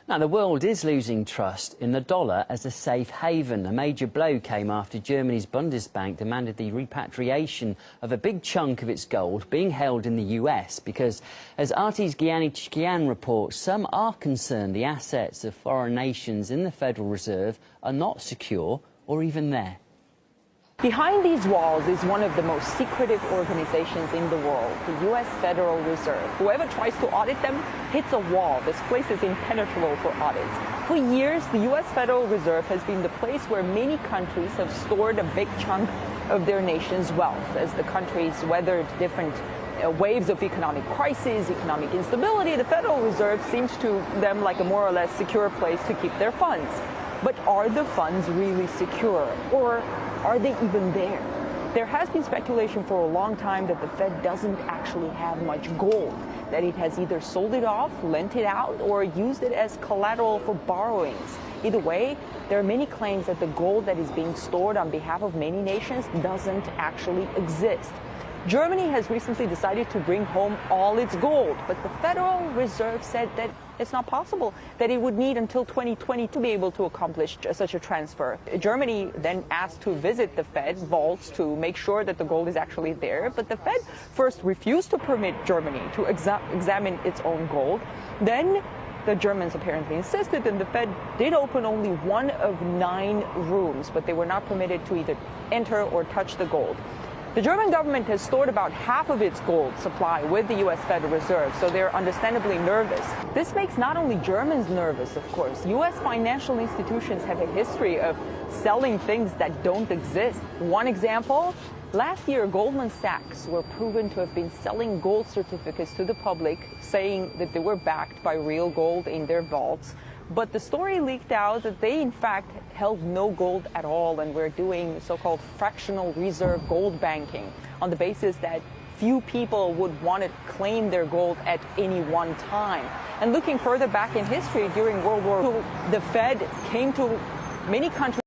Now, the world is losing trust in the dollar as a safe haven. A major blow came after Germany's Bundesbank demanded the repatriation of a big chunk of its gold being held in the US because, as Artis Giannichkian reports, some are concerned the assets of foreign nations in the Federal Reserve are not secure or even there. Behind these walls is one of the most secretive organizations in the world, the U.S. Federal Reserve. Whoever tries to audit them hits a wall. This place is impenetrable for audits. For years, the U.S. Federal Reserve has been the place where many countries have stored a big chunk of their nation's wealth. As the countries weathered different waves of economic crisis, economic instability, the Federal Reserve seems to them like a more or less secure place to keep their funds. But are the funds really secure, or are they even there? There has been speculation for a long time that the Fed doesn't actually have much gold, that it has either sold it off, lent it out, or used it as collateral for borrowings. Either way, there are many claims that the gold that is being stored on behalf of many nations doesn't actually exist. Germany has recently decided to bring home all its gold, but the Federal Reserve said that it's not possible, that it would need until 2020 to be able to accomplish such a transfer. Germany then asked to visit the Fed vaults to make sure that the gold is actually there, but the Fed first refused to permit Germany to examine its own gold. Then the Germans apparently insisted, and the Fed did open only one of 9 rooms, but they were not permitted to either enter or touch the gold. The German government has stored about half of its gold supply with the U.S. Federal Reserve, so they're understandably nervous. This makes not only Germans nervous, of course. U.S. financial institutions have a history of selling things that don't exist. One example, last year Goldman Sachs were proven to have been selling gold certificates to the public, saying that they were backed by real gold in their vaults. But the story leaked out that they, in fact, held no gold at all and were doing so-called fractional reserve gold banking on the basis that few people would want to claim their gold at any one time. And looking further back in history, during World War II, the Fed came to many countries